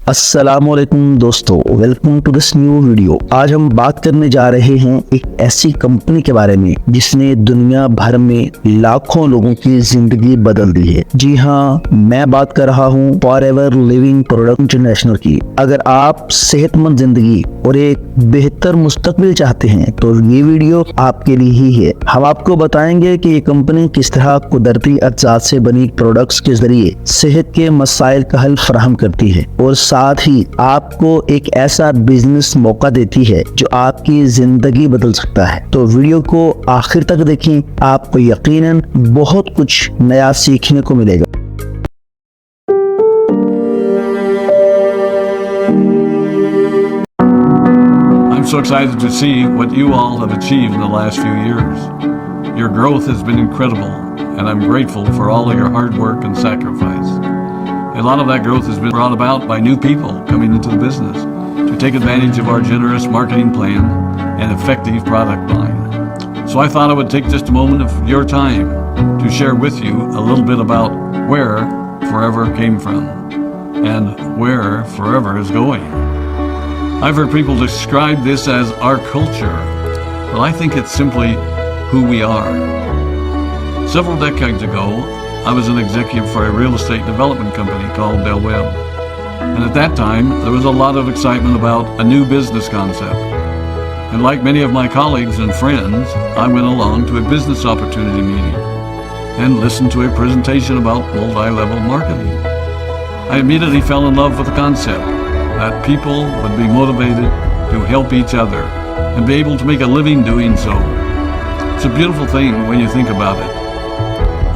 अस्सलामुअलैकुम दोस्तों, welcome to this new video. आज हम बात करने जा रहे हैं एक ऐसी कंपनी के बारे में जिसने दुनिया भर में लाखों लोगों की जिंदगी बदल दी है। जी हाँ, मैं बात कर रहा हूँ फॉरएवर लिविंग प्रोडक्ट इंटरनेशनल की। अगर आप सेहतमंद जिंदगी और एक बेहतर मुस्तकबिल चाहते हैं तो ये वीडियो आपके लिए ही है। हम आपको बताएंगे कि ये कंपनी किस तरह कुदरती अज्जात से बनी प्रोडक्ट्स के जरिए सेहत के मसाइल का हल फराहम करती है और साथ ही आपको एक ऐसा बिजनेस मौका देती है जो आपकी जिंदगी बदल सकता है। तो वीडियो को आखिर तक देखें, आपको यकीनन बहुत कुछ नया सीखने को मिलेगा। I'm so excited to see what you all have achieved in the last few years. Your growth has been incredible, and I'm grateful for all of your hard work and sacrifice. A lot of that growth has been brought about by new people coming into the business to take advantage of our generous marketing plan and effective product line. So I thought I would take just a moment of your time to share with you a little bit about where Forever came from and where Forever is going. I've heard people describe this as our culture, but I think it's simply who we are. Several decades ago, I was an executive for a real estate development company called Del Webb. And at that time, there was a lot of excitement about a new business concept. And like many of my colleagues and friends, I went along to a business opportunity meeting and listened to a presentation about multi-level marketing. I immediately fell in love with the concept that people would be motivated to help each other and be able to make a living doing so. It's a beautiful thing when you think about it.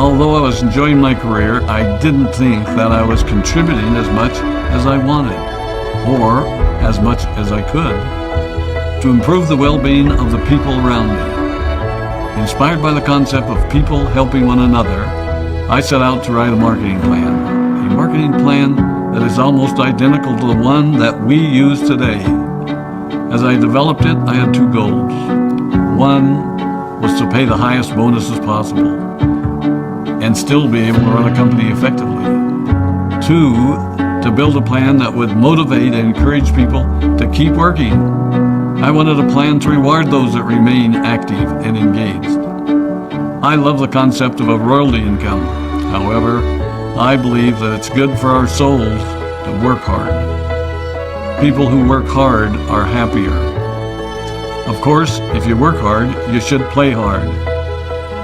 Although I was enjoying my career, I didn't think that I was contributing as much as I wanted, or as much as I could, to improve the well-being of the people around me. Inspired by the concept of people helping one another, I set out to write a marketing plan that is almost identical to the one that we use today. As I developed it, I had two goals. One was to pay the highest bonuses possible and still be able to run a company effectively. Two, to build a plan that would motivate and encourage people to keep working. I wanted a plan to reward those that remain active and engaged. I love the concept of a royalty income. However, I believe that it's good for our souls to work hard. People who work hard are happier. Of course, if you work hard, you should play hard.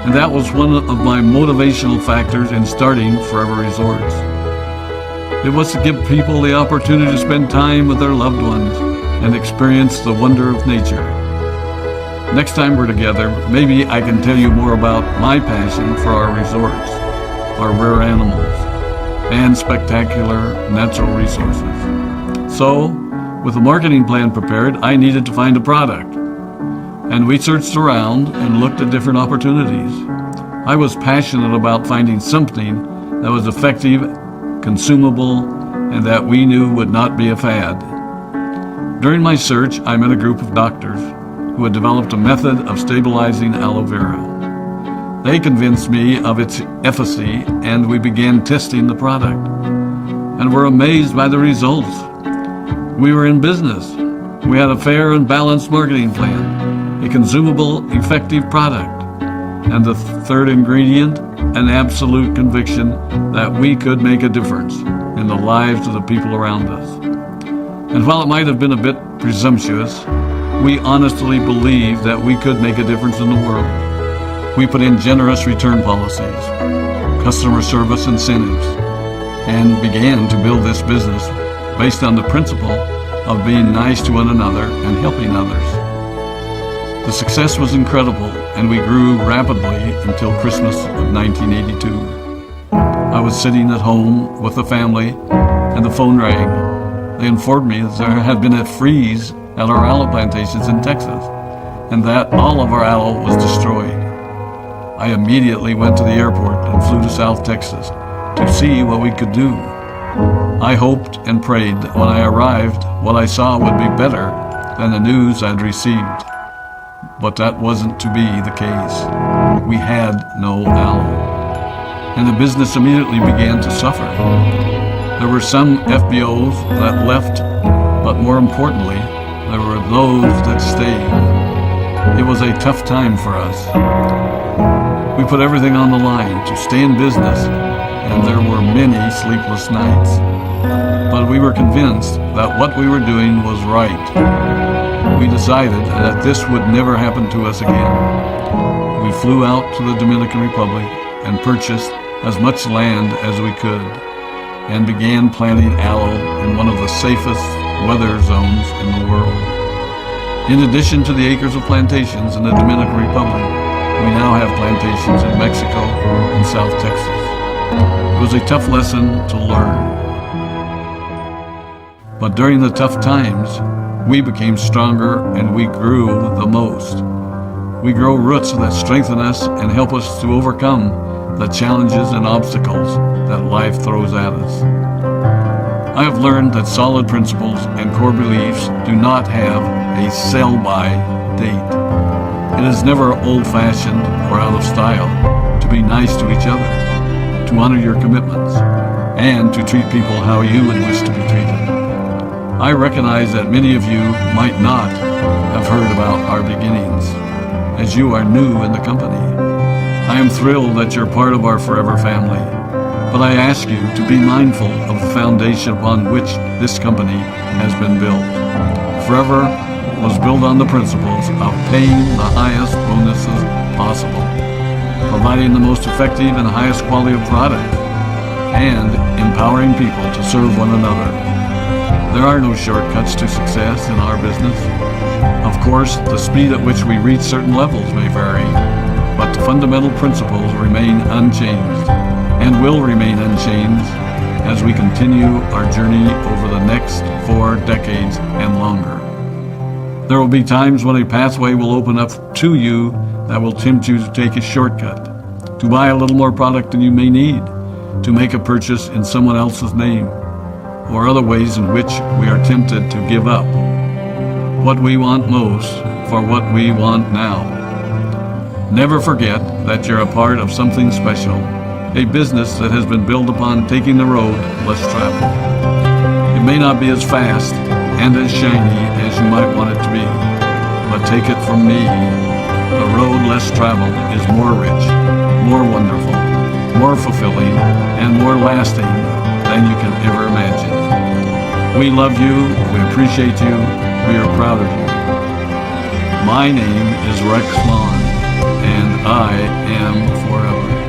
And that was one of my motivational factors in starting Forever Resorts. It was to give people the opportunity to spend time with their loved ones and experience the wonder of nature. Next time we're together, maybe I can tell you more about my passion for our resorts, our rare animals, and spectacular natural resources. So, with a marketing plan prepared, I needed to find a product. And we searched around and looked at different opportunities. I was passionate about finding something that was effective, consumable, and that we knew would not be a fad. During my search, I met a group of doctors who had developed a method of stabilizing aloe vera. They convinced me of its efficacy, and we began testing the product, and were amazed by the results. We were in business. We had a fair and balanced marketing plan, a consumable, effective product, and the third ingredient, an absolute conviction that we could make a difference in the lives of the people around us. And while it might have been a bit presumptuous, we honestly believed that we could make a difference in the world. We put in generous return policies, customer service incentives, and began to build this business based on the principle of being nice to one another and helping others. The success was incredible, and we grew rapidly until Christmas of 1982. I was sitting at home with the family, and the phone rang. They informed me that there had been a freeze at our aloe plantations in Texas, and that all of our aloe was destroyed. I immediately went to the airport and flew to South Texas to see what we could do. I hoped and prayed that when I arrived, what I saw would be better than the news I'd received. But that wasn't to be the case. We had no aloe, and the business immediately began to suffer. There were some FBOs that left, but more importantly, there were those that stayed. It was a tough time for us. We put everything on the line to stay in business, and there were many sleepless nights. But we were convinced that what we were doing was right. We decided that this would never happen to us again. We flew out to the Dominican Republic and purchased as much land as we could, and began planting aloe in one of the safest weather zones in the world. In addition to the acres of plantations in the Dominican Republic, we now have plantations in Mexico and South Texas. It was a tough lesson to learn. But during the tough times, we became stronger and we grew the most. We grow roots that strengthen us and help us to overcome the challenges and obstacles that life throws at us. I have learned that solid principles and core beliefs do not have a sell-by date. It is never old-fashioned or out of style to be nice to each other, to honor your commitments, and to treat people how you would wish to be treated. I recognize that many of you might not have heard about our beginnings, as you are new in the company. I am thrilled that you're part of our forever family, but I ask you to be mindful of the foundation upon which this company has been built. Forever was built on the principles of paying the highest bonuses possible, providing the most effective and highest quality of product, and empowering people to serve one another. There are no shortcuts to success in our business. Of course, the speed at which we reach certain levels may vary, but the fundamental principles remain unchanged and will remain unchanged as we continue our journey over the next 4 decades and longer. There will be times when a pathway will open up to you that will tempt you to take a shortcut, to buy a little more product than you may need, to make a purchase in someone else's name, or other ways in which we are tempted to give up what we want most for what we want now. Never forget that you're a part of something special, a business that has been built upon taking the road less traveled. It may not be as fast and as shiny as you might want it to be, but take it from me, the road less traveled is more rich, more wonderful, more fulfilling, and more lasting than you can ever imagine. We love you, we appreciate you, we are proud of you. My name is Rex Vaughn, and I am forever.